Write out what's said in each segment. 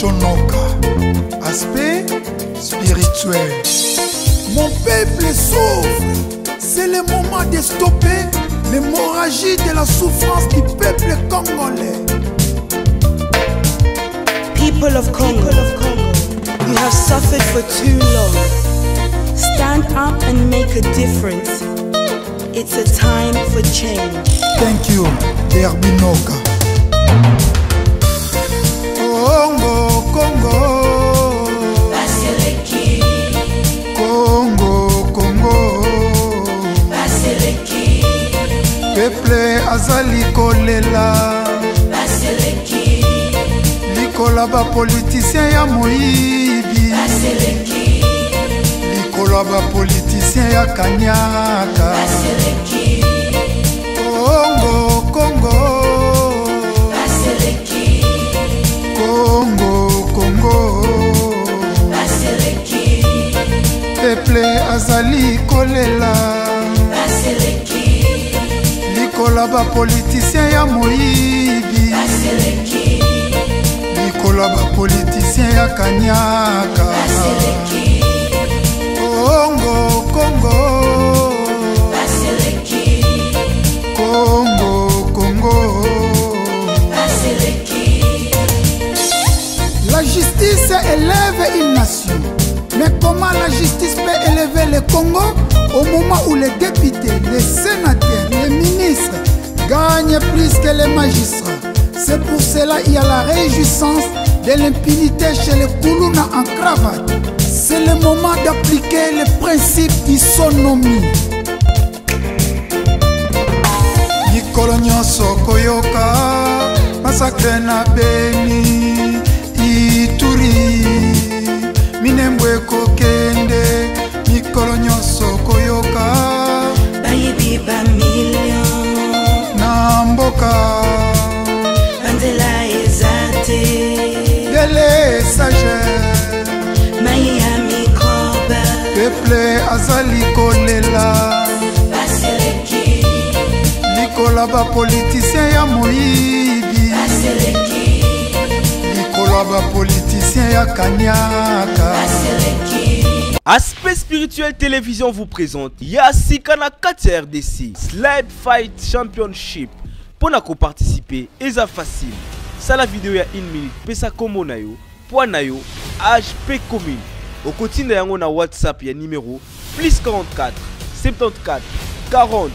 Mishonoka. Aspect spirituel. Mon peuple souffre. C'est le moment de stopper l'hémorragie de la souffrance du peuple congolais. People of Congo, you have suffered for too long. Stand up and make a difference. It's a time for change. Thank you, Derbinoka. Congo, Congo. Baseleki. Congo, Congo. Baseleki. Peuple azali kolela. Baseleki. Likola ba politicien ya moyibi. Baseleki. Likola ba politicien ya kanyaka. Baseleki. Congo, Congo. Baseleki. Congo, Congo. Baseleki. Peuple azali kolela. Baseleki. Likola ba politicien ya moyibi. Baseleki. Likola ba politicien ya kanyaka. Baseleki. Congo, Congo. Baseleki. Congo, Congo. Baseleki. La justice élève une nation. Mais comment la justice peut élever le Congo au moment où les députés, les sénateurs, les ministres gagnent plus que les magistrats? C'est pour cela qu'il y a la réjouissance de l'impunité chez les Koulouna en cravate. C'est le moment d'appliquer le principe d'isonomie. Mikolo nyonso koyoka massacre na Beni Ituri Minembwe kokende mikolo nyonso koyoka Bayibi ba million na mboka Bandela ezate Dele sage Miami Koba Peuple azali kolela Baseleki. Likola ba politicien ya moyibi Baseleki. Likola ba politicien ya kanyaka. Baseleki. Aspect spirituel télévision vous présente Yasikana 4 RDC Slide Fight Championship. Pour na participer, eza facile. Ça la vidéo ya 1 minute. Pesa komo na yo, point na yo, HP commune. Au quotidien yango na WhatsApp ya numéro plus 44 74 40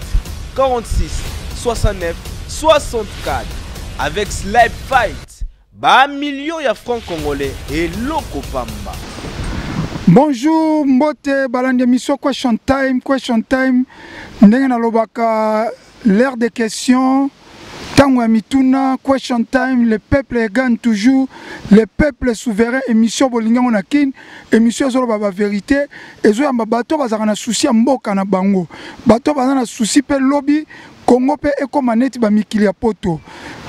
46 69 64. Avec Slide Fight, ba million ya francs congolais et loko pamba. Bonjour Mbote balandi émission question time ndenge nalobaka l'heure des questions tango ya mituna question time le peuple gagne toujours le peuple souverain émission bolingango na kin émission ezoloba ba vérité ezoyamba bato bazaka na souci ya mboka na bango bato baza na souci pe lobby Congo pe ekoma neti ba mikili ya poto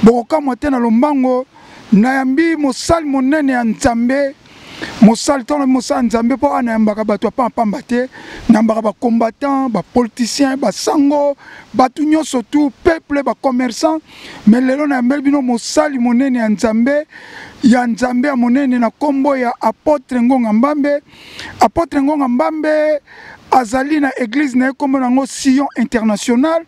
bokokamwa te na lombango nayambi mosali monene ya Nzambe Mosal ton Mosal Nzambe po anayambaka bato pamba te nambaka ba combattant ba politicien ba sango batu nyonso tout peuple ba commerçant mais lelo na mbeli bino mosali monene ya Nzambe ya monene na kombo ya Apôtre Ngonga Mbambe azali na église na kombo nango Sion International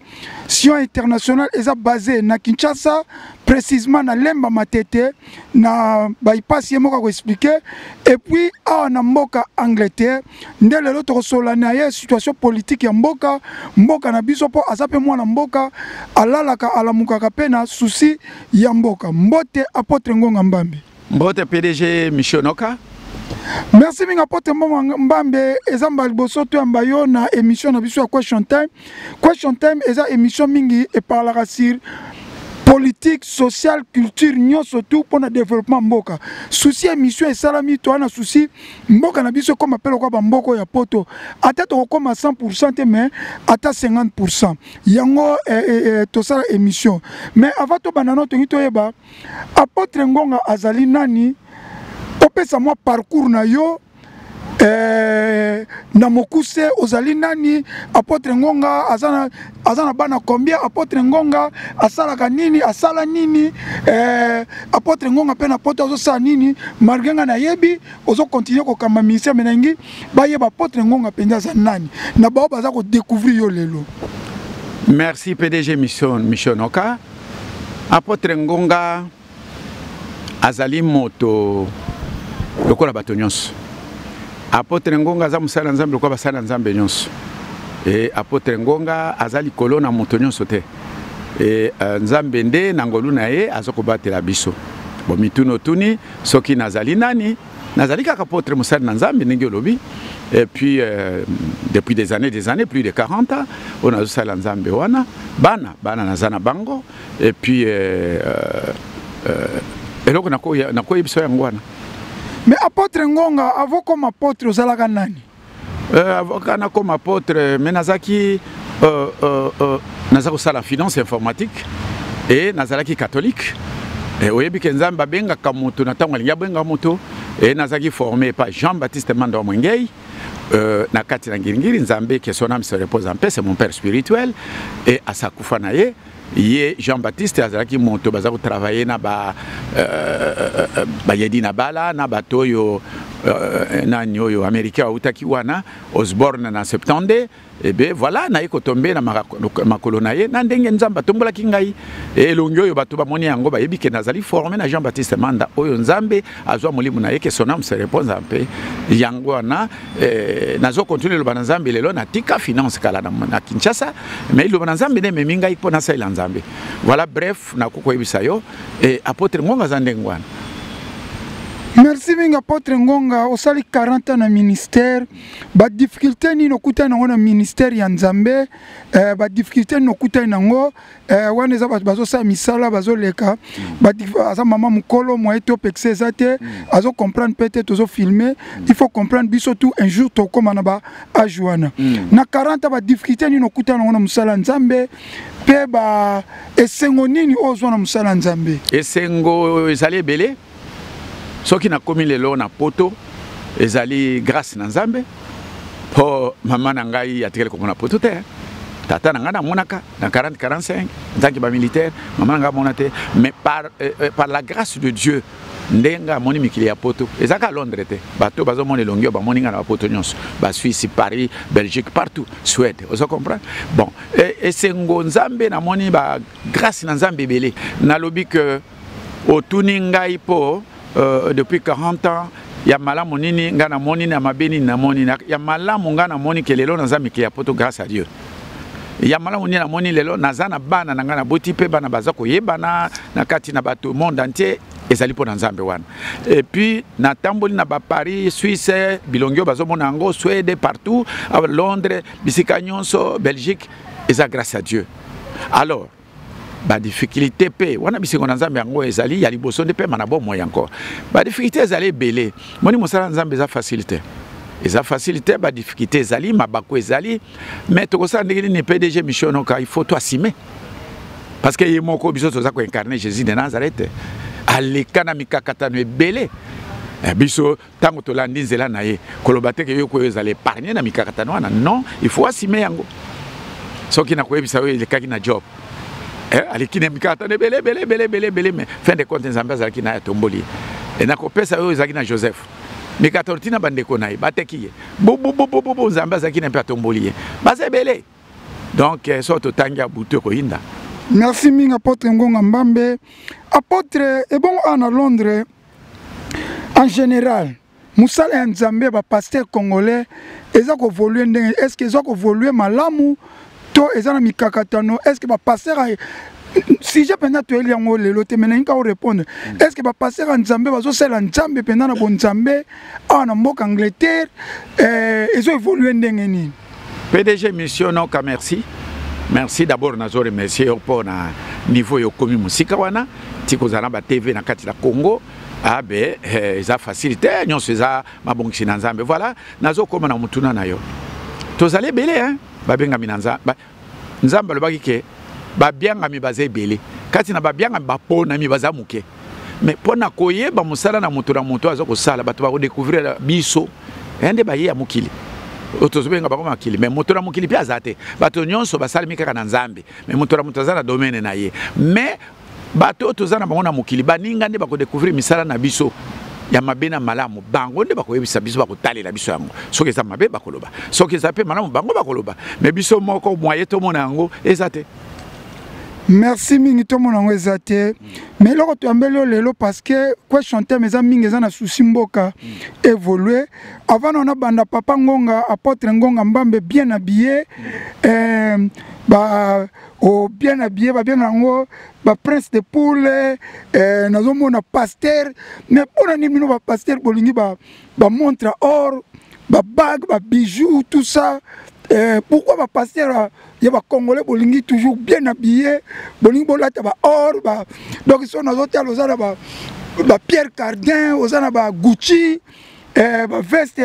eza basé na Kinshasa précisément na Lemba Matete na bypass yemoko ko expliquer et puis a na mboka Angleterre ndele lelo to solana ya situation politique ya mboka na biso po azape mwana mboka alalaka alamukaka pe na souci ya mboka mbote Apôtre Ngonga Mbambe mbote PDG Mishonoka. Merci minga Apôtre Mbambe ezamba liboso to yamba yo na émission na biso ya question time eza émission mingi et parlera sur politique, sociale, culture, nyon surtout pour le développement mboka. Souci émission et salami toi na souci mboka na biso comme appelle quoi mboko ya poto. Ata to comme à 100% mais ata 50%. Yango to ça émission. Mais avant to banano to ngito yeba Apôtre Ngonga azali nani opesa moi parcours na yo na mokuse ozali nani, apôtre Ngonga azana bana combien, apôtre Ngonga asalaka nini, asala nini, apôtre Ngonga pe na poto azosala nini, malgré nga na yebi ozo continuer ko kamba ministère menengi ba yeba apôtre Ngonga penza za nani na bao baza ko découvrir yo lelo. Merci PDG Mission Oka. Apôtre Ngonga azali moto lokola bato nyonso. Apôtre Ngonga aza musala nzambe lokola basala nzambe nyonso. Et apôtre Ngonga azali kolona moto nyonso te. Et nzambe nde na ngolu na ye azokobatela biso. Bo mituno tuni soki nazali nani, nazali kaka apôtre musala nzambe ndenge lobi. Et puis depuis des années, plus de 40 ans, on a usala nzambe wana bana nazana bango. Et puis eloko nakoyi biso yango wana. Mais apôtre Ngonga, avant comme apôtre, vous allez nani? Avant comme apôtre, mais nazaki la finance informatique et nazalaki catholique. Et oyebi kenzamba benga kamuto natango linga benga moto et nazaki formé par Jean-Baptiste Mando Mwengei. Na kati na ngingiri nzambe que son âme se repose en paix, c'est mon père spirituel. Et à sa kufanaye Ye Jean-Baptiste azalaki moto bazako travailler na ba yedi na bala na batoyo na nyoyo américain utaki wana Osborne na 70 et ben voilà na iko tomber na makolo na ye na ndenge nzamba tombola kingai et longyo yo bato ba moni yango ba yebi ke nazali formé na Jean-Baptiste Manda oyo nzambe azwa mulimu na ye ke son âme se repose en paix yango na nazo continuer le banzambe lelo na tika finance kala na Kinshasa mais le banzambe ne meminga iko na sa nzambe voilà bref na kuko yebisa yo et apôtre Ngonga zandengwana. Merci minga apôtre Ngonga osali 40 ans na ministère ba difficulté ni nokuta na ngona ministère ya nzambe ba difficulté nokuta na ngo wana za bazo sa misala bazo leka ba asa mama mukolo mo eto pexé zate azo comprendre peut-être ozo filmer il faut comprendre biso tout un jour to comme na ba ajuana na 40 ba difficulté ni nokuta na ngona musala nzambe pe ba esengo nini ozo na musala nzambe esengo ezali belé. Ce qui n'a commis les lois na poto, ezali grâce na nzambe. Po maman nangai atikele ko na poto te. Tata nanga monaka na 40-45, tant que militaire, maman nanga monate, mais par la grâce de Dieu, ndenga moni mikili ya poto. Ezaka Londres te. Bato bazo moni longyo ba moni na poto nyonso. Ba Suisse, Paris, Belgique, partout, Suède. Vous comprenez? Bon, et c'est nzambe na moni ba grâce na nzambe belé. Na lobi que au tuningai po depuis 40 ans, il y a malamu nini ngana moni na mabeni na moni na ya malamu ngana moni kelelo na zami kia poto grâce à Dieu. Il y a malamu nini na moni lelo na zana bana na ngana boti pe bana bazako yebana na kati na bato monde entier ezali po na nzambe wana. Et puis na tamboli na ba Paris, Suisse, bilongyo bazo mona ngo Suède partout, à Londres, bisika nyonso, Belgique, eza grâce à Dieu. Alors ba difficulté pe wana bisingo na nzambe yango ezali ya liboso nde pe manabo moya encore ba difficulté ezali belé moni mosala nzambe eza facilité ba difficulté ezali mabako ezali mais to kosa ndenge ni PDG Mission Oka il faut to assumer parce que yemoko biso toza ko incarner Jésus de Nazareth alekana mikakatano ebele biso tango to landi nzela na ye koloba te ke yo ko ezali épargner na mikakatano wana non il faut assumer yango soki na koyebisa yo elekaki na job alikine mikata ne belé mais fin de compte nzambe azalaki na tomboli et na kopesa yo ezalaki na Joseph mikata ortina bandeko na ye bateki bo nzambe azalaki na pe tomboli baze belé donc so to tanga butu ko hinda. Merci minga apôtre Ngonga Mbambe apôtre et bon à Londres en général musala ya nzambe ba pasteur congolais eza ko évoluer ndenge est-ce que eza ko évoluer malamu to ezana mikakatano est-ce que ba passer si j'ai pendant to eli yango lelo te mena nka répondre est-ce que ba passer nzambe bazo sela nzambe pendant na bon nzambe ana mboka Angleterre ezo évoluer ndenge nini PDG Mission Oka merci d'abord nazo remercier pour na niveau yo komi musika wana tiko zana ba TV na kati la Congo abe eza facilité nyonso eza mabongisi na nzambe voilà nazo koma na mutuna na yo tozali belé hein babenga minanza nzamba lobaki ke babianga mi baze belé kati na babianga bapona mi baza muke mais pona koyeba musala na mutu na mutu azoko sala bato ba découvrir biso ende ba ye ya mukili otozobenga ba makili mais moto na mukili pia zate bato nyonso basali kaka na nzambe mais moto na mutazana domaine na ye mais bato tozana bango na mukili baninga nde bako découvrir misala na biso ya mabena malamu bango nde bako yebisa biso bako talela biso yango soki eza mabe bakoloba soki eza pe malamu bango bakoloba mais biso moko moye to mona yango ezate. Merci mingi to mona yango ezate mais loko to ambeli lelo parce que question thème eza mingi eza na souci mboka évoluer avant on a banda papa Ngonga apôtre Ngonga Mbambe bien habillé bien habillé bien nango ba prince de poule nazomona pasteur mais pona ni mino ba pasteur bolingi ba montre or ba bague ba bijoux tout ça pourquoi ba pasteur ya ba congolais bolingi toujours bien habillé bolingi bolata ba or donc ils sont nazotia lozana ba Pierre Cardin ozana ba Gucci ba veste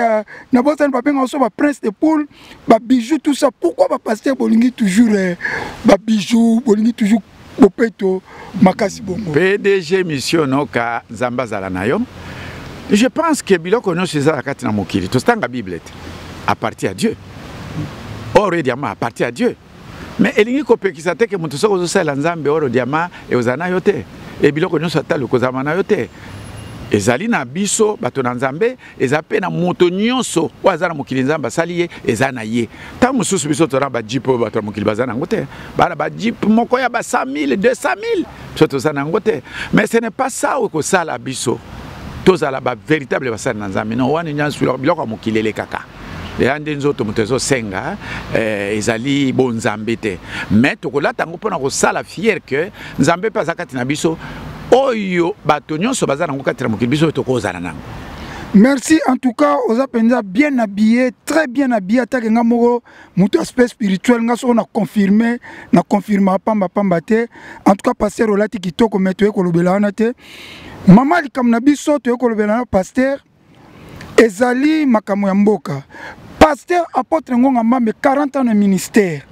na bosana ba benga so ba prince de poule ba bijoux tout ça pourquoi ba pasteur bolingi toujours ba bijoux bolingi toujours bopeto makasi bongo PDG mission noka nzamba zala nayo. Je pense que biloko no ceza kati na mokili to stanga bible appartient à Dieu. Or et diamant appartient à Dieu. Mais elingi kopekisa te ke mutu soko zo sala nzambe oro diamant e ozana yote e biloko no sata lo kozama na yote. Ezali na biso bato na nzambe ezape na moto nyonso wazana mokili nzamba sali ye ezana ye ta mususu biso to ba jeep bato mokili bazana ngote bana ba jeep moko ya ba 100 000 200 000 biso to zana ngote mais ce n'est pas ça ko sala biso tozala ba véritable basana na nzambe no wani nyansu biloko mokili le kaka ande nzoto mutezo senga ezali bon nzambe te mais tokolata ngo pona ko sala fier que nzambe pa zakati na biso oyo bato nyonso bazana ngo katira mokili biso tokozana nango. Merci en tout cas aux appendices bien habillés, très bien habillés. Attaque ngamoro, mutu aspect spirituel nga so na confirmé pamba te. En tout cas pasteur olati kitoko meto ko lobela na te. Mama likam na biso to ko lobela na pasteur ezali makambo ya mboka. Pasteur apôtre Ngonga Mbambe 40 ans de ministère.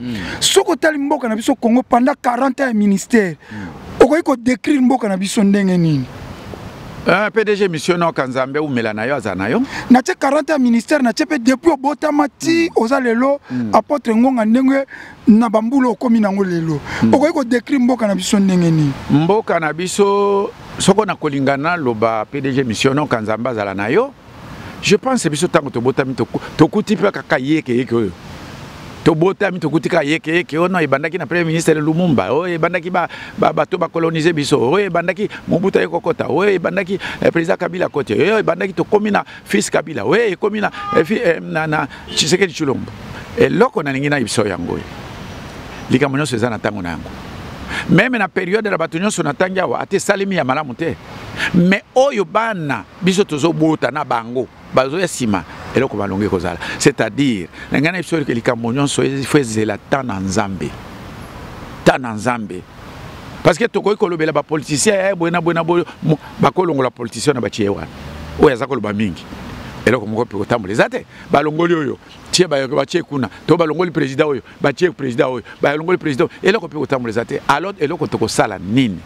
Soko tali mboka na biso Congo pendant 40 ans de ministère. Okoyi ko décrire mboka na biso ndenge nini? PDG mission no kanzambe ou melanayo azanayo. Na te 40 ans ministère na te pe depuis obotamati ozalelo apôtre Ngonga ndenge na bambulo okomi nango lelo. Okoyi ko décrire mboka na biso ndenge nini? Mboka na biso soko na kolingana loba PDG mission no kanzamba azanayo. Je pense que biso tango to botami to kuti pe kaka yeke oyo. To botami to kuti ka yeke ono ebandaki na premier ministre Lumumba, o ebandaki ba bato ba coloniser biso, o ebandaki Mobutu ekokota, o ebandaki président Kabila kote, o ebandaki to komina fils Kabila, o komina na Tshisekedi Tshilombo. Et loko na ningi na biso yango. Lika monyo seza na tango na yango. Même na période de la bataille sur Natanga wa ate salimi ya malamu te. Mais oyo bana biso tozo bota na bango bazo yasima eloko balonge kozala. C'est-à-dire ngana biso ke likambo nyonso fezela tana nzambe. Tana nzambe. Parce que tokoyi kolobela ba politicien boena ba kolongola politicien na batie wana. Oya zakolo ba mingi. Eloko moko pe kotambola ezate balongoli oyo tie ba tie kuna to balongoli président oyo ba tie président oyo balongoli président eloko pe kotambola ezate alors eloko toko sala nini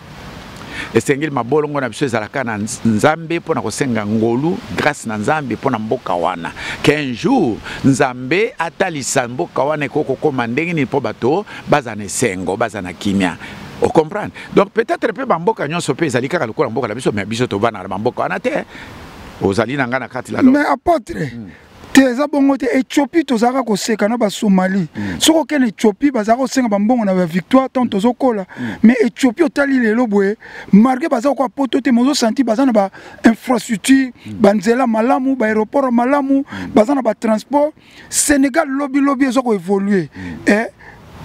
esengeli mabolongo na biso ezalaka na nzambe pona kosenga ngolu grâce na nzambe pona mboka wana qu'un jour nzambe atalisa mboka wana ekoko koma ndenge ni po bato bazana esengo bazana kimia. On comprend. Donc peut-être pe bamboka nyonso pe ezali kaka lokola mboka na biso mais biso to bana na bamboka wana te. Mais apôtre, tes abongo te Éthiopie tozaka koseka na ba Somalie. Soko ken Éthiopie bazaka kosenga bambongo na ba victoire tant tozokola. Mais Éthiopie otali lelo boye, marqué bazaka ko poto te mozo senti bazana ba infrastructure, banzela malamu, ba aéroport malamu, bazana ba transport. Sénégal lobby ezoko évoluer.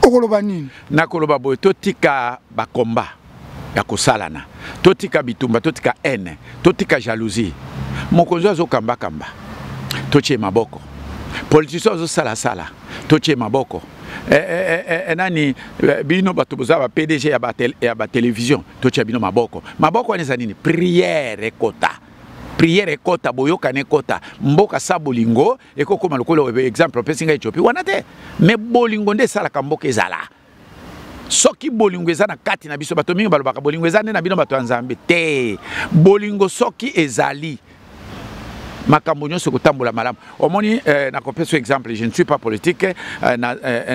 Okoloba nini? Na koloba boye totika ba combat ya kosalana. Totika bitumba, totika haine, totika jalousie. Mokonzo zo kamba toche maboko politicien zo sala toche maboko nani bino bato bozaba PDG ya ba télévision toche bino maboko aneza nini prière ekota boyoka ne kota mboka sa bolingo ekokoma lokolo exemple pesinga Ethiopie wana te mais bolingo nde sala mboka ezala soki bolingo ezana kati na biso bato mingi balobaka bolingo ezana na bino bato nzambe te bolingo soki ezali makambo nyonso kotambola malamu omoni na kopesa exemple je ne suis pas politique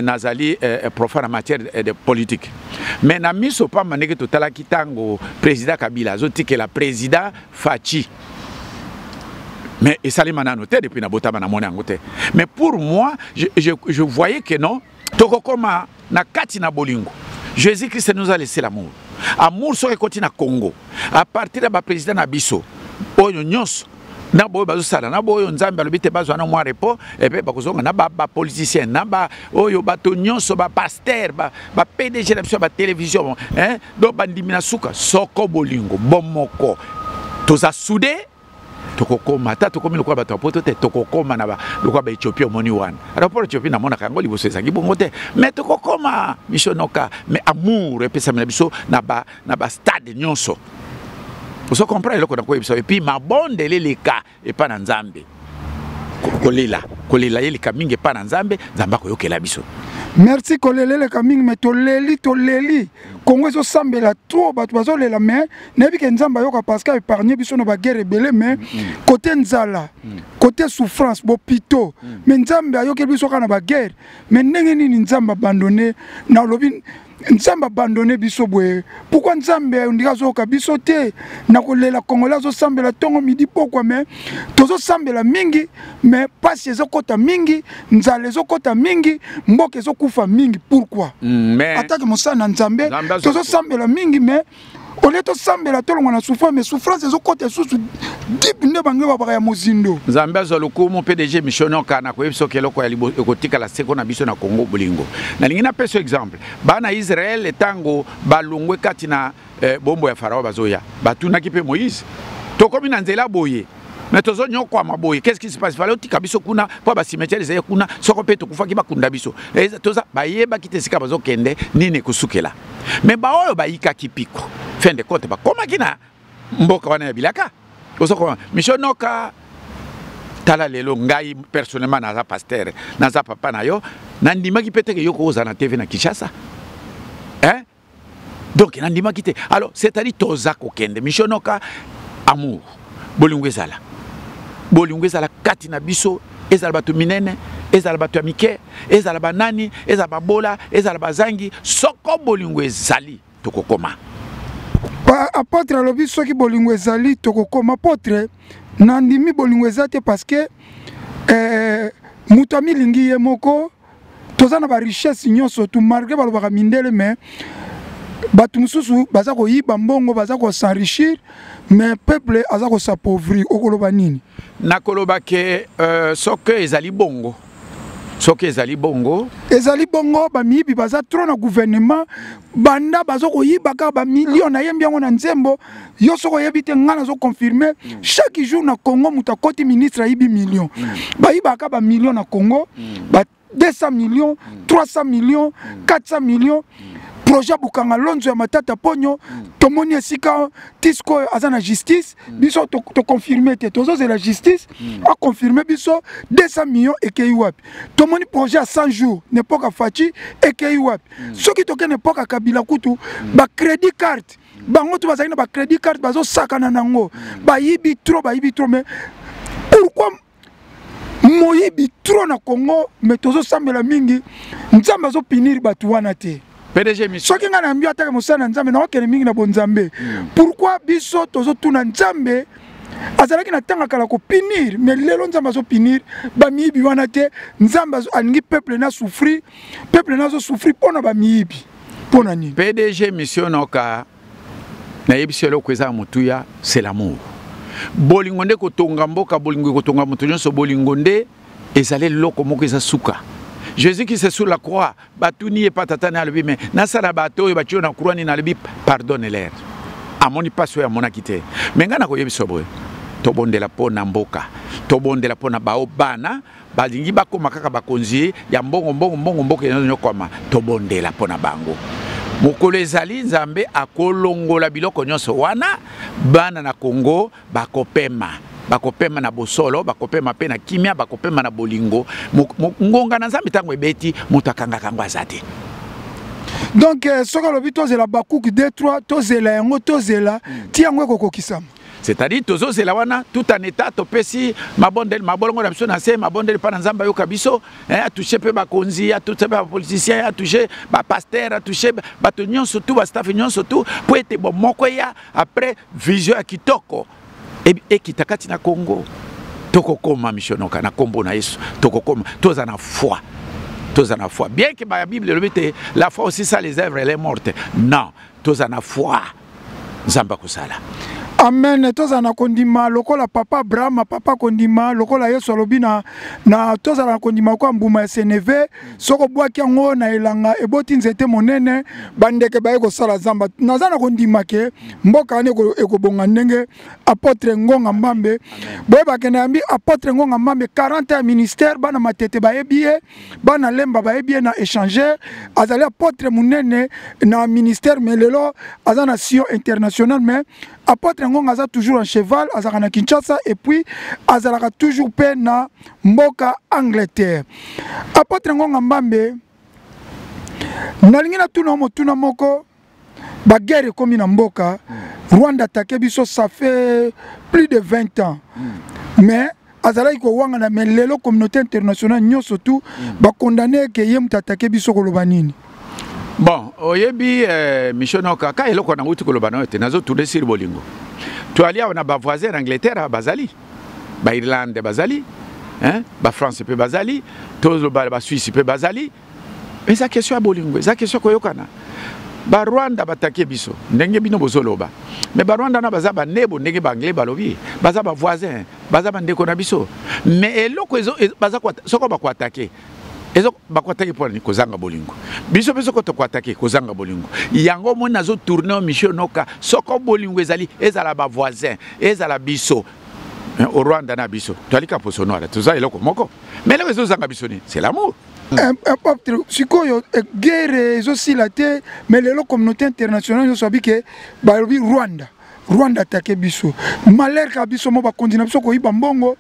nazali profane en matière de politique mais na miso pamba ndenge totalaki ntango président Kabila azotikela président Faci mais esalema nano te depuis na botama na mona yango te mais pour moi je voyais que non tokokoma na kati na bolingo Jésus-Christ nous a laissé l'amour amour soki ekoti na Congo à partir de président na biso oyo nyonso na boyo bazosala na boyo nzambe alobi te bazwa na mwa repo epe bakozonga na ba politicien na ba oyo bato nyonso ba pasteur ba PDG na biso ba télévision do bandimi na suka soko bolingo bomoko toza soudé tokokoma ta tokomi lokwa bato poto te tokokoma na ba lokwa ba Ethiopia moni wana rapport Ethiopia na mona kango liboso ezangi bongo te mais tokokoma mishonoka mais amour epesa na biso na ba stade nyonso vous comprenez le qu'on a quoi et puis ma bonde les cas et pas dans Zambie kolela yeli kaminge pas dans Zambie zamba ko yokela biso merci kolela le kaminge mais toleli Congo so sambela trop batu bazolela mais nebi ke nzamba yoka parce que épargner biso no ba guerre belé mais côté nzala côté souffrance bopito mais nzamba ayoke biso kana ba guerre mais ndenge nini nzamba abandonné na lobi nzamba abandonné biso boye pourquoi nzamba ndika zoka biso te na kolela Congolais zo sambela tongo midi pourquoi mais tozo sambela mingi mais pas ezo kota mingi nzala ezo kota mingi mboka ezo kufa mingi pourquoi mais attaque mosana nzambe tozo sambela mingi mais au lieu de sambela tolonga na souffrance mais souffrance ezo kota sous deep ne bangi ba ya mozindo nzambe zo lokumu PDG missionoka na ko ebiso keloko ya ekotika la seko na biso na Congo bolingo na lingi na peso exemple bana Israël etango balungwe kati na bombo ya Farao bazoya batunaki pe Moïse tokomi na nzela boye mais tozo nyokwa maboye qu'est-ce qui se passe fallait otika biso kuna po ba cimetière ezaya kuna soko pe tokufaki bakunda biso toza bayeba kitesika bazo kende nini kusukela mais ba oyo bayika kipiko fin de compte ba koma kina mboka wana ya bilaka osoko mishonoka tala lelo ngai personnellement naza pasteur naza papa na yo nandimaki pete ke yoko oza na TV na Kinshasa donc nandimaki te alors c'est-à-dire toza kokende mishonoka amour bolingo ezala kati na biso ezala bato minene ezala bato ya mike ezala banani ezala babola ezala bazangi soko bolingo ezali tokokoma apôtre alobi soki bolingo ezali tokokoma apôtre nandimi bolingo ezate parce que mutu amilingi ye moko toza na ba richesse nyonso tu malgré balobaka mindele mais batu mususu baza koyiba mbongo baza ko s'enrichir mais peuple aza ko s'appauvrir okoloba nini nakoloba ke soki ezali bongo ba miyibi baza trop na gouvernement banda bazo koyiba ka ba million na yembi yango na nzembo yo soko yebi te ngana zo confirmer chaque jour na Congo muta koti ministre yibi million ba yiba ka ba million na Congo ba 200 millions 300 millions 400 millions projet bukanga lonzo ya matata ponyo tomoni esika tisco azana justice biso to confirmer te tozo de la justice a confirmer biso 200 millions ekei wapi tomoni projet à 100 jours n'epoka Faci ekei wapi soki toke n'epoka Kabila kutu ba crédit carte bango tu bazali na ba crédit carte bazo sakana nango ba yibi trop mais pourquoi moyibi trop na Congo mais tozo sambela mingi nzamba zo pinir batu wana te PDG mission soki ngana mbio ataka mosana nzambe na okene mingi na bonzambe pourquoi biso tozo tuna nzambe azalaki na tanga kala ko pinir mais lelo nzamba zo pinir ba miyibi wana te nzamba alingi peuple na souffrir pona ba miyibi pona ni PDG mission noka na yebiselo kweza mutuya c'est l'amour bolingo nde kotonga mboka bolingo kotonga mutu nyonso bolingo nde ezale loko moko eza suka Jésus qui est sur la croix, batuni et patatane à lui, mais nasara bateau et battu na croix ni na lui, pardonne-leur. À mon passe à mon akité. Mais ngana ko yebisobre. Tobonde la pona mboka. Tobonde la pona bao bana, badingi bako makaka bakonzi, ya mbongo mboka nyokoma. Tobonde la pona bango. Mokolo ezali nzambe akolongola biloko nyonso wana bana na Congo bakopema na bosolo bakopema pe na kimia bakopema na bolingo ngonga na nzambe tango ebeti mutakanga kangwa zate donc soka lobi tozela bakuki 2 3 tozela yango tozela ti yango kokokisama c'est-à-dire tozo c'est la wana tout en état topesi mabondel mabolongo na biso na se mabondel pa na nzamba yo kabiso a touché pe ba konzi a touché ba politicien a touché ba pasteur a touché ba tonyon surtout ba staff nyon surtout pour être bon moko ya après vision ya kitoko et kitakati na Congo toko koma missionoka na kombo na Yesu toko koma toza na foi. Bien que la Bible le dit, la foi aussi ça les œuvres elle est morte. Non, tous en a foi. Zamba kusala. Amen. Toza na kondima lokola papa Abraham papa kondima lokola Yesu alobina na toza na kondima kwa mbuma ya seneve soko bwaki yango na elanga eboti nzete monene bandeke baye kosala zamba naza na kondima ke mboka ane ekobonga ndenge apôtre Ngonga Mbambe boye bakene yambi apôtre Ngonga Mbambe 40 ya ministère bana matete bayebiye bana lemba bayebiye na échanger azali apôtre munene na ministère melelo azana sion international mais apôtre Ngonga aza toujours en cheval azaka na Kinshasa et puis azalaka toujours pe na mboka Angleterre. Apôtre Ngonga Mbambe nalingi na tuna motuna moko ba guerre komi na mboka Rwanda attaqué biso ça fait plus de 20 ans mais azalaki ko wanga na melelo communauté internationale nyonso tout ba condamné que yem attaqué biso koloba nini. Bon, oyebi missionoka ka eloko na uti koloba na te nazo tourner sur bolingo. Tu allais on a ba voisin Angleterre bazali. Ba Irlande bazali, hein? Ba France pe bazali, tous ba Suisse pe bazali. Mais ça question à bolingo, ça question ko yokana. Ba Rwanda batake biso, ndenge bino bozoloba. Mais ba Rwanda na baza ba nebo ndenge ba anglais balobi, baza ba voisin, baza ba ndeko na biso. Mais eloko ezo baza kwa soko ba kwa attaquer. Ezo bakwataki pour kozanga bolingo biso biso ko to kwataki kozanga bolingo yango mona zo tourner mission noka soko bolingo ezala ba voisin ezala biso au Rwanda na biso to alika posono ala tuza eloko moko mais le ezo zanga biso ni c'est l'amour sikoyo guerre ezo silate mais le communauté internationale yo sabi ke ba Rwanda attaqué biso malheur ka biso mo ba continue biso ko iba mbongo.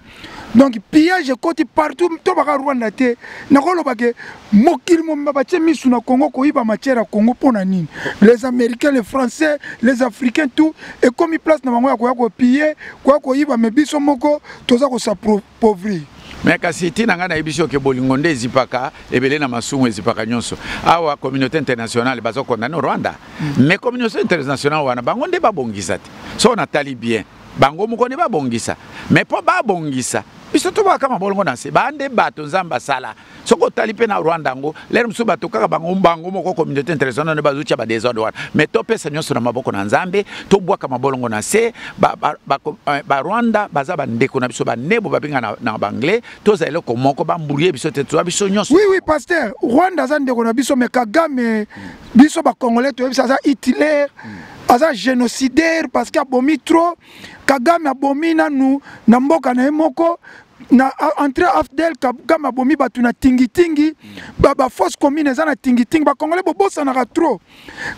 Donc pillage côté partout to baka Rwanda te nakolo bake mokili mo batie misu na Congo ko iba matière à Congo pona nini les Américains les Français les Africains tout et comme place na bango ya ko piller ko iba mebiso moko toza ko s'appauvrir. Mais kasi tina ngana ibiso ke bolingo nde zipaka ebele na masungu ezipaka nyonso awa communauté internationale bazo condamner Rwanda mais communauté internationale wana bango nde babongisa te so na tali bien bango moko ne babongisa mais po babongisa biso to ba kama bolongo na se bande bato nzamba sala soko tali pe na Rwanda ngo lero msu bato kaka bango moko communauté internationale ne bazucha ba désordre wana mais to pesa nyonso na maboko na nzambe to bwa kama bolongo na se ba Rwanda baza ba ndeko na biso ba nebo babinga na banglais to za eloko moko ba mburier biso te to biso nyonso. Oui pasteur Rwanda za ndeko na biso me Kagame biso ba congolais to ça Hitler aza génocidaire parce qu'il a bomi trop Kagame a bomi na nous na mboka na moko na entre Afdel Kagame a bomi batu na tingi ba force commune za na tingi ba congolais bobosa na trop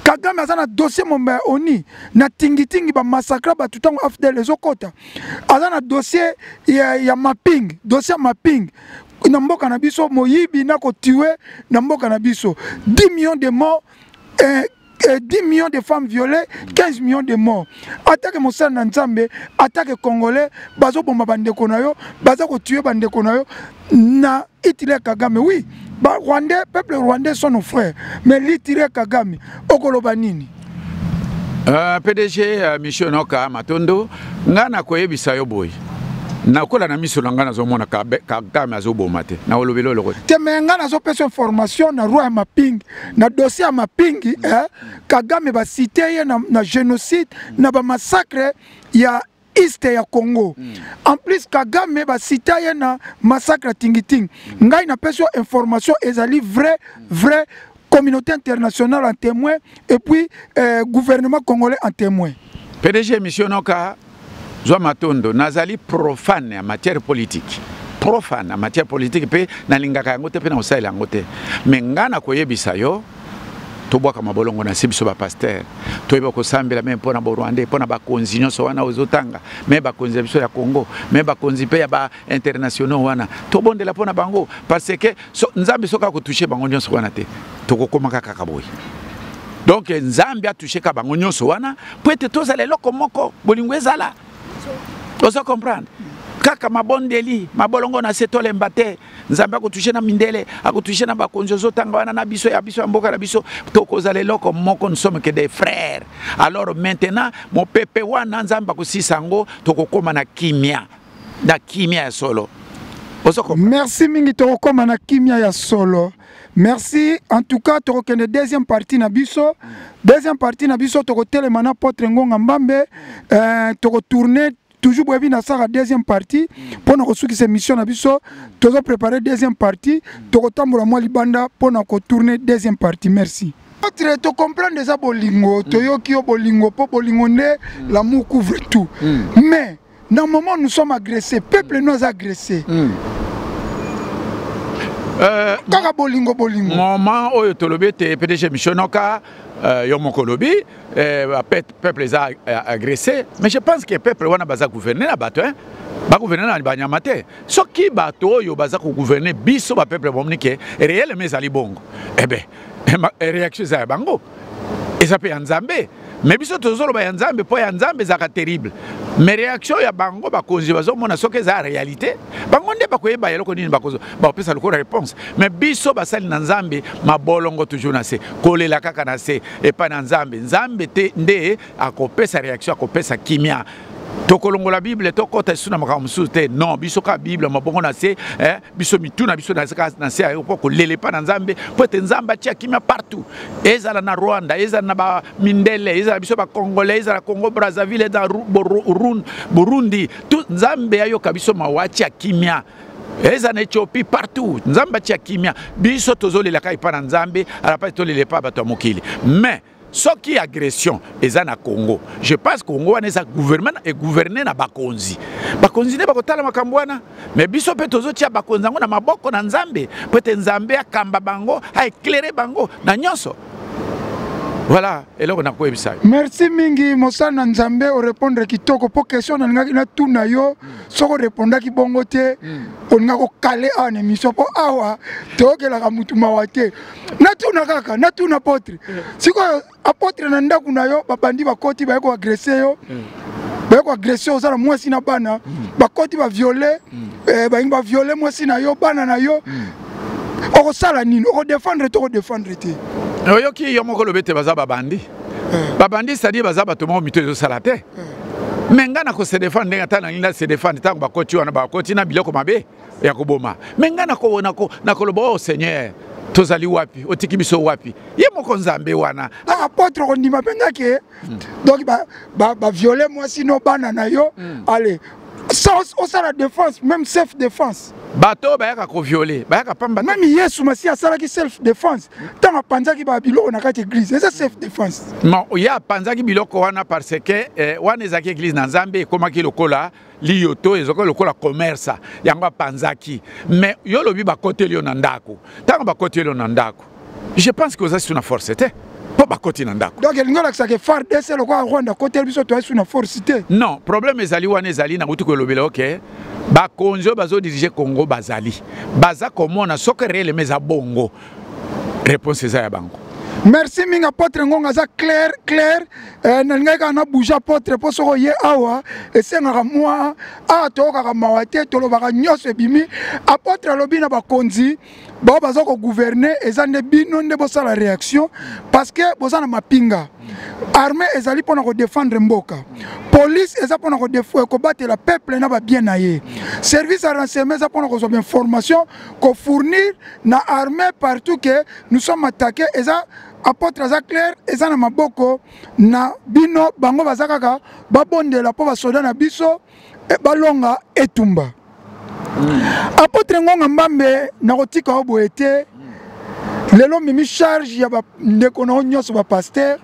Kagame aza na dossier momba oni na tingi ba massacre batu tango Afdel ezokota aza na dossier ya mapping dossier mapping na mboka na biso moyibi na ko tuer na mboka na biso 10 millions de morts 10 millions de femmes violées, 15 millions de morts. Attaque Moussa Nzambe, attaque Congolais, bazo bomba bande konayo, bazo ko tuer bande konayo, na Hitler Kagame. Oui, Rwandais, peuple rwandais sont nos frères, mais Hitler Kagame, okoloba nini? PDG Missionoka Matondo, ngana koyebisa yo boy. Nakola na miso ngana zo mona Kagame azoboma te na olobelo loko te mengana zo pesa information na roi mapping na dossier mapping Kagame ba cité na génocide na ba massacre ya Est ya Congo. En plus Kagame ba cité na massacre tingiting ngai na pesa information ezali vrai communauté internationale en témoin et puis gouvernement congolais en témoin. PDG Missionoka Zwa Matondo nazali profane en matière politique. Profane en matière politique pe na lingaka yango te pe na osala yango te. Mais ngana koyebisa yo to bwaka mabolongo na sibiso ba pasteur. To yeba ko sambela même pona bo Rwanda pona ba konzi nyonso wana ozotanga. Mais ba konzi biso ya Congo, mais ba konzi pe ya ba internationaux wana. To bondela pona bango parce que nzambe soka ko toucher bango nyonso wana te. To kokoma kaka kaboyi. Donc nzambe a touché ka bango nyonso wana, peut être tozala eloko moko bolingo ezala. Osa comprendre. Kaka mabondeli, mabolongo na setole mbate, nzambe akutouché na mindele, akutouché na bakonzo zotanga wana na biso ya mboka na biso, tokoza leloko moko, nous sommes que des frères. Alors maintenant, mon pepe wana nzambe akusisango, tokokoma na kimia. Na kimia ya solo. Merci mingi tokokoma na kimia ya solo. Merci. En tout cas, tu reconnais la deuxième partie na biso. Deuxième partie na biso, tu reconnais le Potre Ngonga Mbambe. Tu retournes toujours pour venir à la deuxième partie. Pour nous retrouver cette mission na biso, tu as préparé la deuxième partie. Tu retournes à moi libanda pour nous retourner la deuxième partie. Merci. Tu comprends déjà bolingo. Tu yoki bolingo, po bolingo ne l'amour couvre tout. Mais dans le moment où nous sommes agressés, le peuple nous a agressés. Kaka bolingo. Moment où tu l'obé te PDG Michonoka, Yomokolobi, peuple les a agressés. Mais je pense que le peuple wana baza gouverner na bato, ba gouverner na banyamate. Ce qui bato yo baza ko gouverner biso ba peuple bomnike réel mais ali bongo. Eh ben, réaction za bango. Et ça peut Nzambe. Mais biso tozolo ba Nzambe po Nzambe zaka terrible. Mais réaction ya bango ba kozi bazo mona soke za réalité. Bango nde ba koyeba yeloko nini ba kozo. Ba pesa loko réponse. Mais biso basali na Nzambe mabolongo toujours na se. Kolela kaka na se et pas na Nzambe. Nzambe te nde akopesa réaction akopesa kimia. Tokolongo la Bible tokota suna makamsu te non biso ka Bible mabongo na se biso mituna biso na se ayo ko lele pa na Nzambe po te Nzamba tia kimia partout ezala na Rwanda ezala na ba mindele ezala biso ba Congolais ezala Congo Brazzaville dans Burundi tout Nzambe ayo ka biso mawachi kimia ezala na Ethiopie partout Nzamba tia kimia biso tozolela ka ipa na Nzambe ala pa tolele pa bato mokili mais ce qui est agression, c'est na Congo. Je pense que Congo est un gouvernement et gouverné na Bakonzi. Bakonzi ne bakotala makambwana, mais biso pe tozo tia Bakonzi na maboko na Nzambe. Peut-être Nzambe akamba bango, a éclairé bango na nyonso. Voilà, et là on a quoi ça. Merci mingi Mosana Nzambe au répondre kitoko pour question na ngaki na tuna yo, soko répondre ki bongo te, on ngako calé en émission pour awa, toke la kamutu mawate. Na tuna kaka, na tuna apôtre. Siko apôtre na ndaku na yo, babandi bakoti ba ko agresser yo. Ba ko agresser ozala mwasi na bana, bakoti ba violer, ba violer mwasi na yo, bana na yo. Oko sala nini, oko défendre te. Oyoki yomoko lobete baza babandi. Babandi c'est-à-dire baza bato mo mito zo salate. Menga na ko se défendre ngata na nginda se défendre tango bakoti wana bakoti na biloko mabe ya koboma. Menga na ko na ko lobo Seigneur. Tozali wapi, otiki biso wapi. Ye moko Nzambe wana. Apôtre on ndima penga ke. Donc ba violer moi sino bana na yo. Allez. Sans la défense, même self-défense. Bateau, bayaka ko violer, bayaka pamba. Même Yesu Masi a sala ki self-défense. Tant panzaki ba biloko na kati église, c'est self-défense. Non, il y a panzaki biloko wana parce que wana ezaki église na Nzambe komaki lokola liyoto ezoko lokola commerce yango panzaki. Mais yo lobi ba côté lio na ndako. Tant ba côté lio na ndako. Je pense que ça c'est une force c'était. Pas ba côté na ndako. Donc il ngala que ça que farde c'est le quoi Rwanda côté biso to une force c'était. Non, problème ezali wana ezali na kutu ko lobela OK. Ba konzo bazo diriger Congo bazali. Baza komona soke réel mais za bongo. Réponse za ya bango. Merci minga apôtre Ngonga za clair na ngaka na bouger apôtre po soko ye awa esenga moi a to ka mawate to lo ba nyoso ebimi apôtre lobi na bakonzi ba baza ko gouverner ezande bino nde bo sala réaction parce que bozana mapinga armée ezali pona ko défendre mboka police eza pona ko défendre ko battre la peuple na ba bien naye service à renseignement eza pona ko so information ko fournir na armée partout que nous sommes attaqués eza apôtre aza clair eza na maboko na bino bango bazakaka babondela po ba soda na biso e balonga etumba apôtre Ngonga Mbambe na kotika oboete lelo mimi charge ya ba ndeko na nyonso ba pasteur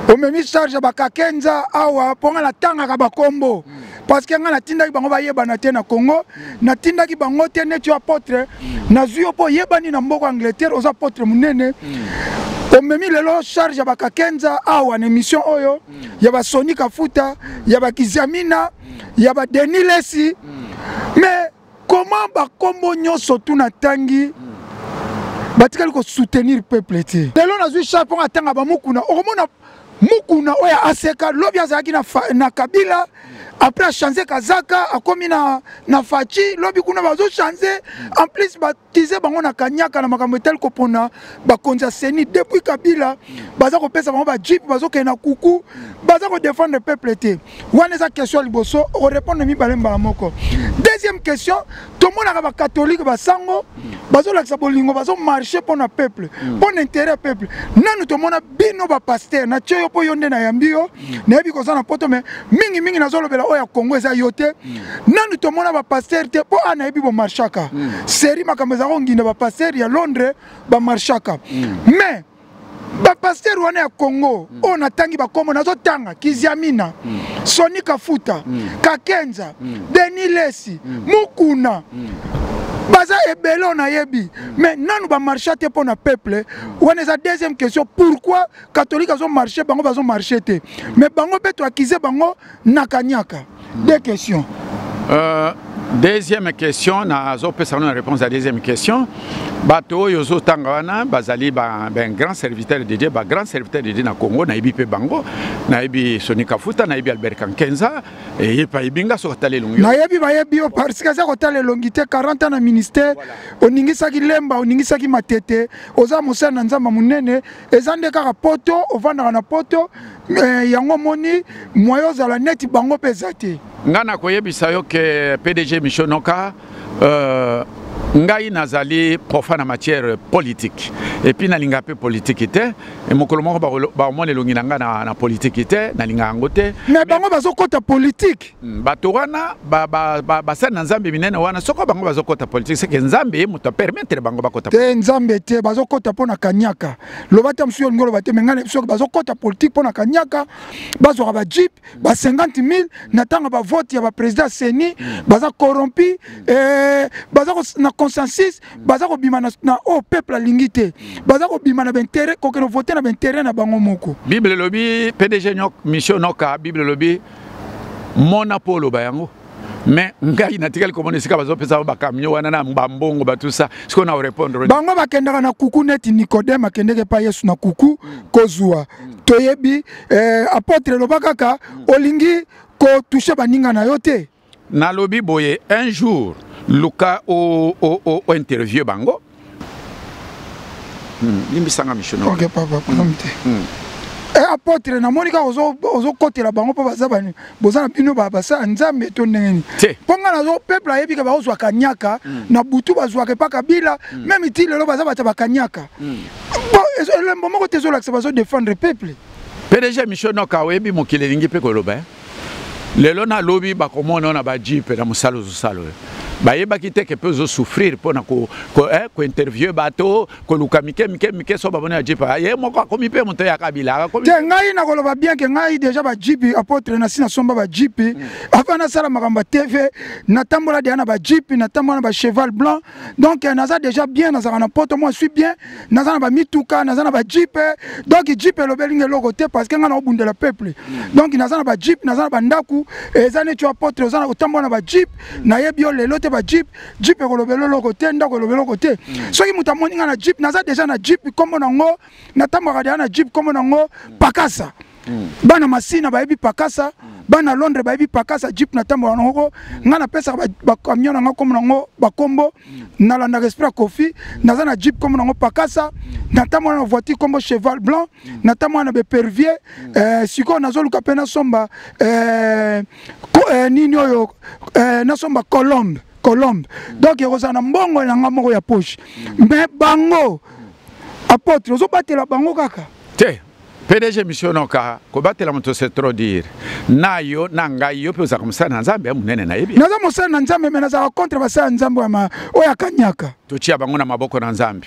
o mimi charge ya ba kakenza awa ponga na tanga ka ba kombo parce que nga na tinda ki bango ba yeba na te na Congo na tinda ki bango te ne tu apôtre na zuyo po yebani na mboko Angleterre aux apôtres munene o mimi lelo charge ya ba kakenza awa na émission oyo ya ba Sony Kafuta ya ba Kiziamina ya ba Denis Lesi mais comment ba kombo nyonso tuna tangi batikali ko soutenir peuple te lelo na zui chapon atanga ba mukuna okomona mukuna oya aseka lobi azaki na Kabila après a changé Kazaka a commis na Fachi lobi kuna bazo changer en plus baptiser bango na Kanyaka na makambo tel ko pona ba konza seni depuis Kabila baza ko pesa bango ba jeep bazo ke na kuku baza ko défendre le peuple té wana eza question liboso o répondre mi balemba moko. Deuxième question tout le monde ba catholique ba sango bazo la bolingo bazo marcher pour na peuple pour intérêt peuple nanu to mona bino ba pasteur na tio po yonde na yambio na yebi ko na poto mais mingi na zolo bela oya Congo eza yote nanu to mona ba pasteur te po ana yebi bo marchaka seri makambo za ngine ba pasteur ya Londres ba marchaka mais ba pasteur wana ya Congo on atangi ba komo nazo tanga Kiziamina Soni Kafuta Kakenza Denis Lesi Mukuna baza ebelo na yebi mais nanu ba marcher te pour na peuple wana eza deuxième question pourquoi catholique azo marcher bango bazo marcher te mais bango beto akize bango na Kanyaka. Deux questions. Deuxième question, na zo pesa na réponse à deuxième question. Bato yozo tangwana bazali ba ben grand serviteur de Dieu, ba grand serviteur de Dieu na Congo na ibi pe bango, na ibi Soni Kafuta, na ibi Albert Kankenza et yepa ibinga so tale longi. Na yebi ba yebi parce que ça ko tale longité 40 ans na ministère, oningisa ki lemba, oningisa ki matete, oza musa na nzamba munene, ezande ka poto, ovanda na poto, yango moni moyo za la net bango pesate. Ngana koyebisa yo ke PDG Mishonoka ngai nazali profane en matière politique et puis nalinga pe politique était et mokolo moko ba omone longi nanga na politique était nalinga ngote mais bango bazokota politique bato wana ba sana nzambe minene wana soko bango bazokota politique c'est que nzambe muto permettre bango bakota te nzambe te bazokota pona Kanyaka lobata msuyo ngolo bate mengana soko bazokota politique pona Kanyaka bazo ba jeep ba 50,000 natanga ba vote ya ba président Seni baza corrompu baza na consensus baza ko bima na au peuple lingité baza ko bima na intérêt ko ke voter na intérêt na bango moko. Bible lobby PDG mission noka Bible lobby monopole bayango mais ngai natikali komona sika bazo pesa ba camion wana na mbambongo ba tout ça ce qu'on a répondre bango bakendaka na kuku neti Nicodème akendeke pa Yesu na kuku kozwa toyebi apôtre lobakaka olingi ko toucher baninga na yote na lobby boye un jour Luka au interview bango. Limbisanga missiono. OK papa, promete. Apôtre na monika ozo kotela bango pa bazabani. Bozana bino ba basa nzambe to ndengeni. Ponga na zo peuple ayebi ka bazwa Kanyaka na butu bazwa ke pa Kabila même ti lelo bazaba ba Kanyaka. Bon, le moment que tezo l'accès bazo défendre peuple. PDG missiono ka webi mokile lingi pe koloba. Lelo na lobby ba komona na ba jeep na musalo salo. Bayeba kite ke pezo souffrir pour na ko interview bato ko luka mike so babona jeep ye moko komi pe moto ya Kabila komi te ngai na koloba bien ke ngai déjà ba jeep apôtre na sina somba ba jeep afana sala makamba TV na tambola dia na ba jeep na tambola ba cheval blanc donc naza déjà bien naza na poto moi suis bien naza na ba mituka naza na ba jeep donc jeep lo belinge logo te parce que ngana obundela peuple donc naza na ba jeep naza na ba ndaku ezane tu apôtre ozana otambola na ba jeep na yebio lelo te ba jeep ekolobelo loko te ndako kolobelo kote soki muta moninga na jeep naza déjà na jeep kombo nango na tambaka dia na jeep kombo nango Pakasa bana masina bayebi Pakasa bana Londres bayebi Pakasa jeep na tambaka nango ngana pesa ba camion nango kombo nango bakombo na landa respect Kofi naza na jeep kombo nango Pakasa na tambaka na voiture kombo cheval blanc na tambaka na bepervier siko nazo luka pena somba nini oyo na somba Colombe. Donc il y a un bon ya poche. Mais bango apôtre ozo batela bango kaka. Te PDG missiono ka ko batela moto c'est trop dire. Na yo na ngai yo pe za komsa na Nzambe munene na yebi. Naza mosa na Nzambe mais naza contre basa Nzambe ma oya Kanyaka. Tochia bango na maboko na Nzambe.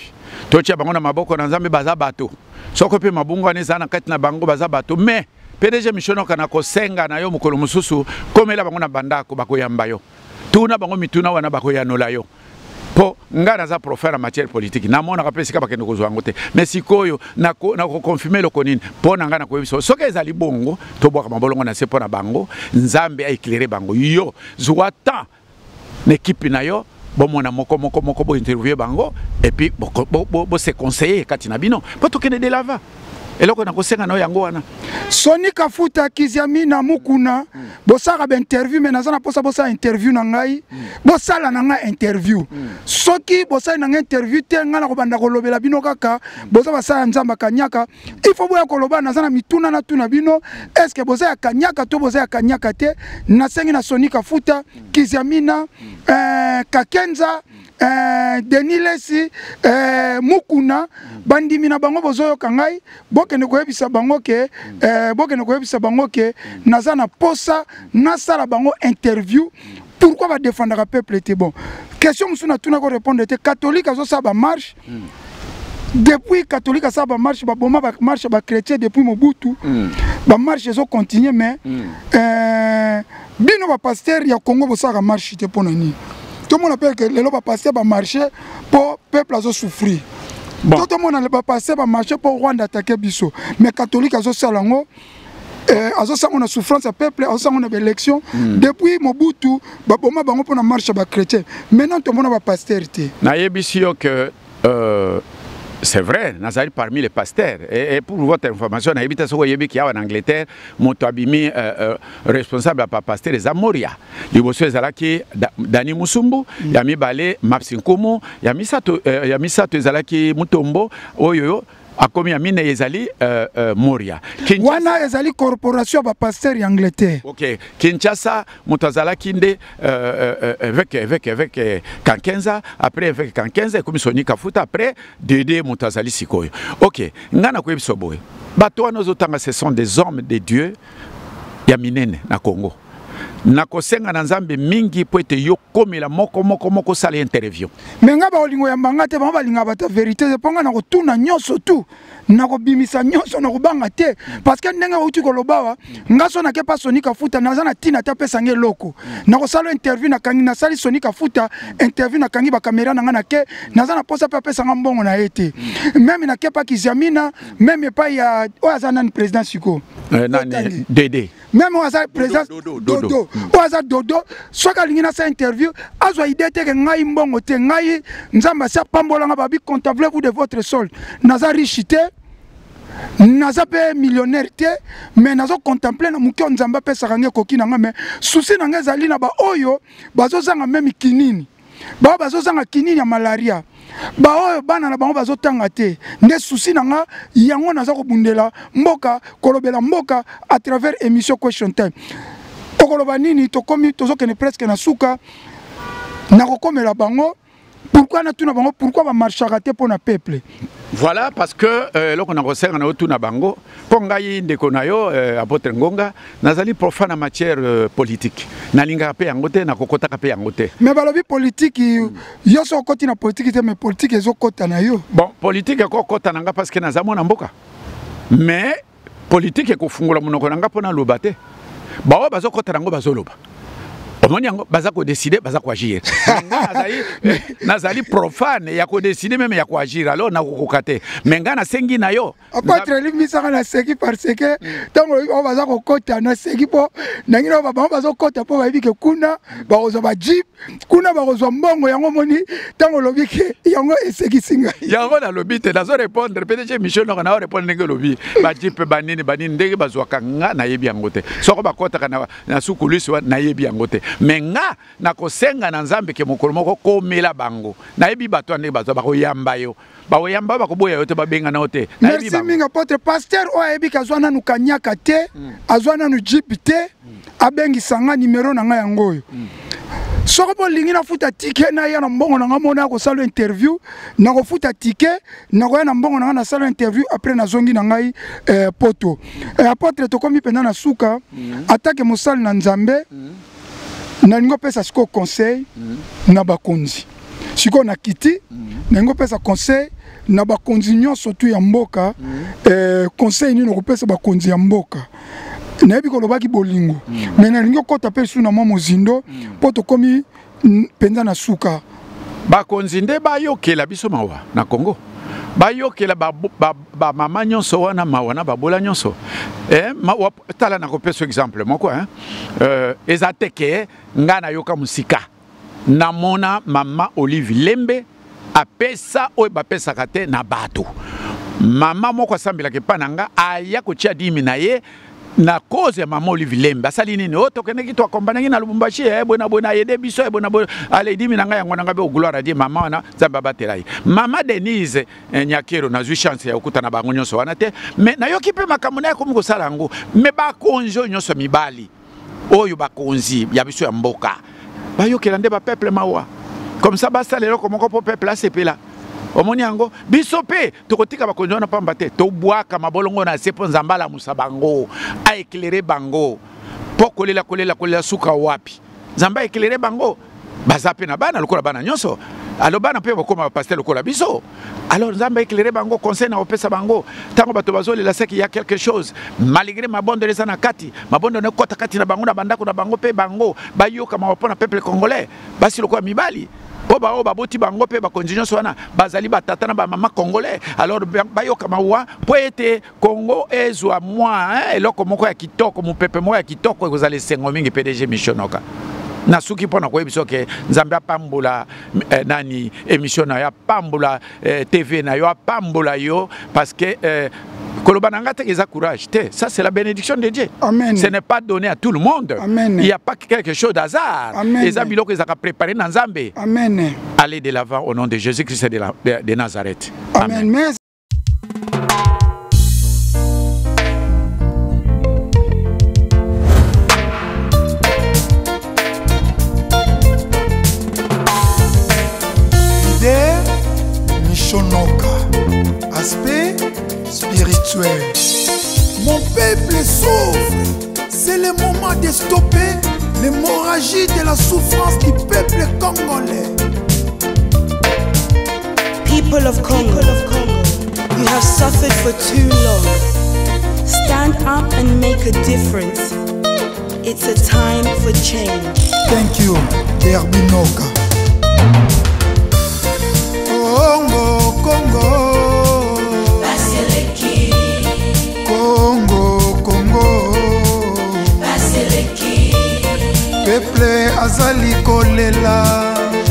Tochia bango na maboko na Nzambe baza bato. Soko pe mabungu aneza na kati na bango baza bato mais PDG missiono kana ko senga na yo mukolo mususu komela bango na bandako bakoyamba yo. Tuna bango mituna wana bakoyanola yo. Po ngana za profère en matière politique na mona kapesi ka bakendo kozwa ngote mais sikoyo na ko confirmer lo konini po na ngana ko biso soka ezali bongo to boka mabolongo na se po na bango Nzambe a éclairer bango yo zwata l'équipe na yo bon mona moko bo interviewer bango et puis bo se conseiller kati na bino po to kene de lava eloko na kosenga na yango wana Soni Kafuta Kiziami na mukuna bosaka ba interview mais nazana posa bosa interview na ngai bosala na ngai interview soki bosa na ngai interview te ngana ko banda ko lobela bino kaka bosa basa nzamba kanyaka il faut boya ko loba nazana mituna na tuna bino est ce que bosa ya kanyaka to bosa ya kanyaka te na sengi na Soni Kafuta Kiziami na Kakenza Denis Lesi mukuna bandimi na bango bozoyo kangai bokene koyebisa bango ke nazana posa nasala bango interview pourquoi va défendre le peuple était bon question musuna tuna ko répondre était catholique azo sa ba marche depuis catholique sa ba marche ba boma ba marche ba chrétien depuis Mobutu ba marche zo continuer mais bino ba pasteur ya Congo bo sa marche te ponani. Tout le monde appelle que les lois passer par marché pour le peuple à souffrir. Bon. Tout le monde n'a pas passé par marché pour Rwanda attaquer Bisso. Mais catholique à Salango, à on a souffrance à peuple, à on a élection. Depuis Mobutu, on a marché par chrétien. Maintenant tout le monde va passer. Naïbisio que c'est vrai, Nazari parmi les pasteurs. Et pour votre information, Naïbita Sogoyebi qui est en Angleterre, Motoabimi responsable à pasteur des Amoria. Liboso Zalaki Dani Musumbu, Yami Bale Mapsinkomo, Yami Sato Zalaki Mutombo, Oyo. A commis à mine ezali Moria. Wana ezali corporation ba pasteur Angleterre. OK. Kinshasa mutazala kinde avec Kankenza, après avec Kankenza comme Soni Kafuta, après Dédé mutazali sikoyo. OK. Ngana ko biso boy. Bato wana zotanga ce sont des hommes de Dieu ya minene na Congo. Nakosenga na Nzambe mingi po ete yo komela moko sala interview. Menga ba olingo ya mbanga te ba balinga bata vérité ze ponga na ko tuna nyonso tu na ko bimisa nyonso na ko banga te parce que ndenga uti ko lobawa ngaso na ke pa Soni Kafuta na zana tina ta pesa nge loko na ko sala interview na kangi na sali Soni Kafuta interview na kangi ba caméra na ngana ke na zana posa pa pesa ngambongo na ete même na ke pa Kiziamina même pa ya oazana ni président Siko nani Dédé même oazana président Dodo oaza Dodo soka lingina sa interview azwa idée te ngai mbongo te ngai nzamba sa pambola nga babi contemplez-vous de votre solde naza richité naza pe millionnaire te mais nazo contempler na mukio nzamba pesa kange koki na nga mais souci na nga zali na ba oyo bazozanga même kinini ba bazozanga kinini ya malaria ba oyo bana na bango bazotanga te nde souci na nga yango naza ko bundela mboka kolobela mboka à travers émission Question Time okoloba nini tokomi tozokene presque na suka na kokomela bango pourquoi na tuna bango pourquoi ba marchaka te pour na peuple. Voilà parce que loko na kosenga na tuna bango pongai ndeko na yo apotre ngonga nazali profane en matière politique nalinga pe yango te na kokota pe yango te mais balobi politique yo so koti na politique te mais politique ezo kota na yo bon politique ko kota nanga parce que nazamo na mboka mais politique ko fungula munoko nanga pona loba te bawa bazo kota nango bazoloba omoni yango baza ko décider baza ko agir nazali profane ya ko décider même ya ko agir alors na ko kokate menga na sengi na yo apatre limisa na seki parce que tango o baza ko kota na seki po nangina ba bazo kota po ba bike kuna ba ozo ba jeep kuna ba ozo mbongo yango moni tango lobike yango eseki singa yango na lobite nazo répondre peut-être Michel na répondre ngelo lobi ba jeep banini ndenge bazwa kanga na yebi yango te soko ba kota kana na sukulisi na yebi yango te menga na kosenga na Nzambe ke mokolo moko komela bango na yebi bato ande bato ba koyamba yo ba koyamba ba koboya yo te ba benga na ote na yebi merci minga pote pasteur o yebi kazwana nu kanyaka te azwana nu jeep te abengi sanga numéro na nga yango yo soko bo lingi na futa ticket na ya na mbongo na nga mona ko sala interview na ko futa ticket na ko ya na mbongo na nga na sala interview après na zongi na ngai poto apôtre to komi pena na suka attaque mosali na Nzambe na ningo pesa siko conseil na bakonzi siko na kiti na ningo pesa conseil na bakonzi nyonso tu ya mboka conseil nino ko pesa bakonzi ya mboka na yebi kolobaki bolingo mais na ningo kota pe suna mwa mozindo po to komi penza na suka bakonzi nde bayokela biso mawa na Congo bayokela ba mama nyonso wana mawa na babola nyonso tala na kopesa exemple moko ezateke ngana yoka musika namona mama Olive Lembe apesa oyo bapesaka te na bato Mama moko sambila ke pananga aya ko tia dimi na ye na cause ya mama Olive Lemba sali nini o tokene ki to accompagner na Lubumbashi bona yede biso bona ale dimi na nga yango nga be o gloire di mama wana zamba batela ye mama Denise Nyakero na zwi chance ya okuta na bango nyonso wana te mais na yoki pe makambo na ko mo sala ngo me ba konjo nyonso mibali oyo ba konzi ya biso ya mboka ba yokela nde ba peuple mawa comme ça ba salelo comme ko peuple asepela omoni yango biso pe tokotika bakonjo na pamba te to bwaka mabolongo na sepo nzambala musabango a éclairer bango pokolela kolela suka wapi nzamba éclairer bango bazape na bana lokola bana nyonso alors bana pe bakoma pasteur lokola biso alors nzamba éclairer bango conseil na opesa bango tango bato bazoli la seki ya quelque chose malgré mabondo lesa na kati mabondo ne kota kati na bango na bandako na bango pe bango bayoka mapona peuple congolais basi lokola mibali Oba boti bango pe ba konjinyo swana bazali batata na ba mama congolais alors bayoka mawa poete Congo ezwa moi eloko moko ya kitoko mu pepe moko ya kitoko ekozala sengo mingi PDG missionoka na suki pona ko ebiso ke nzambe apambola nani émission na ya pambola TV na yo apambola yo parce que courage. Ça, c'est la bénédiction de Dieu. Amen. Ce n'est pas donné à tout le monde. Amen. Il n'y a pas quelque chose d'hasard. Les amis qui ont préparé dans Zambé. Amen. Allez de l'avant au nom de Jésus-Christ de Nazareth. Amen. Amen. Aspect spirituel. Mon peuple souffre. C'est le moment de stopper l'hémorragie de la souffrance du peuple congolais. People of Congo, you have suffered for too long. Stand up and make a difference. It's a time for change. Thank you, Derbinoka. Congo, Congo, Baseleki, Congo, Congo, Baseleki, peuple azali kolela,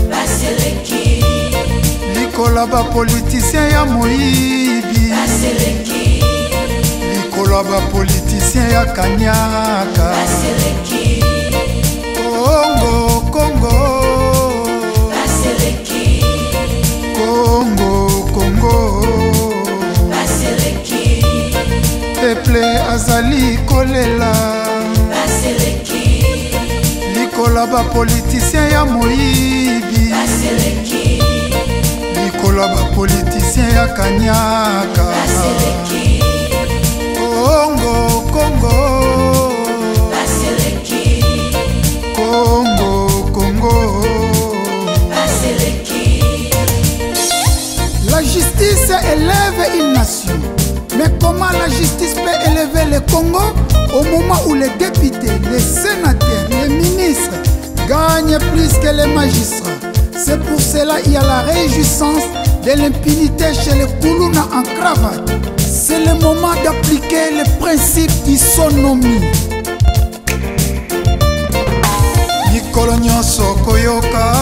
Baseleki, likola ba politicien ya moyibi, Baseleki, likola ba politicien ya kanyaka, Baseleki, Congo, Congo. Congo, Congo, Baseleki, peuple azali kolela, Baseleki, likola ba politicien ya moyibi, Baseleki, likola ba politicien ya kanyaka, Baseleki, Congo, Congo, Baseleki, Congo, Congo. La justice élève une nation. Mais comment la justice peut élever le Congo au moment où les députés, les sénateurs, les ministres gagnent plus que les magistrats? C'est pour cela qu'il y a la réjouissance de l'impunité chez les Koulouna en cravate. C'est le moment d'appliquer le principe d'isonomie. Mikolo nyonso koyoka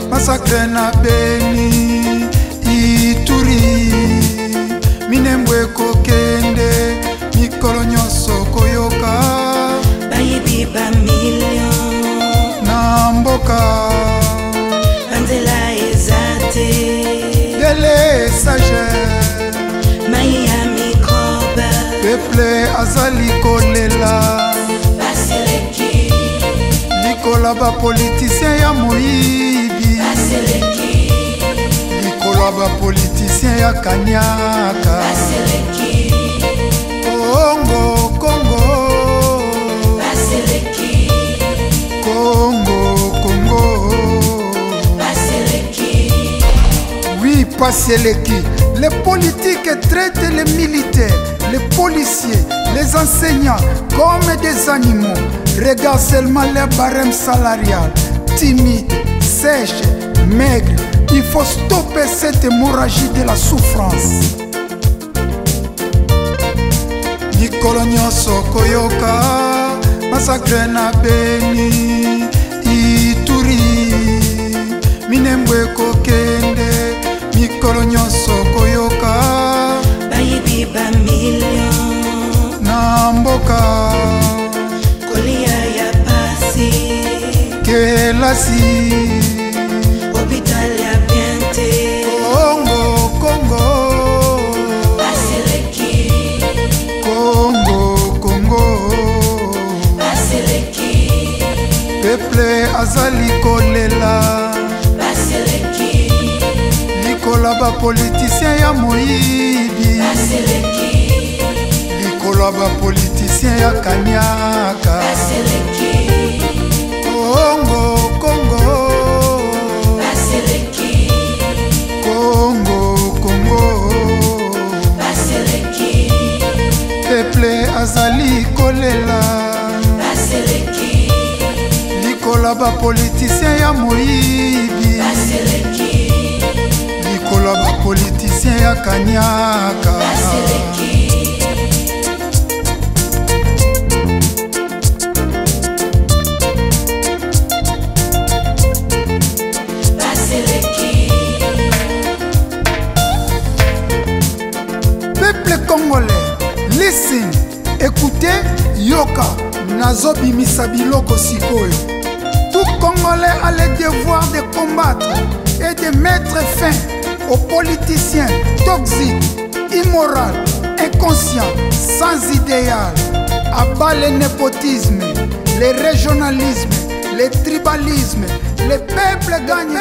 massacre na Beni Ituri minembwe kokende mikolo nyonso koyoka Bayibi ba million na mboka Bandela ezate dele sage Miami Koba peuple azali kolela Baseleki, likola ba politicien ya moyibi Baseleki, likola ba politicien ya kanyaka Baseleki, Congo, Congo, Baseleki, Congo, Congo. Baseleki, Oui, Baseleki. Les politiques traitent les militaires, les policiers, les enseignants comme des animaux. Regarde seulement les barèmes salariales, timides, sèches, maigres. Il faut stopper cette hémorragie de la souffrance. Mikolo nyonso koyoka massacre na Beni Ituri minembwe kokende mikolo nyonso koyoka mboka kolia ya pasi kelasi hôpital ya biente Congo Congo Baseleki, Congo Congo Baseleki, peuple azali kolela Baseleki, likola bapolitisien ya moyibi Baseleki, likola bapolitisien ya kanyaka Baseleki, Congo Congo Baseleki, Congo Congo Baseleki, peuple azali kolela Baseleki, likola bapolitisien ya moyibi Baseleki, likola bapolitisien ya kanyaka Baseleki, Baseleki, peuple congolais listen écoutez yoka nazobimisa biloko sikoyo tout congolais a le devoir de combattre et de mettre fin aux politiciens toxiques immoraux inconscients sans idéal abat le népotisme le régionalisme le tribalisme le peuple gagne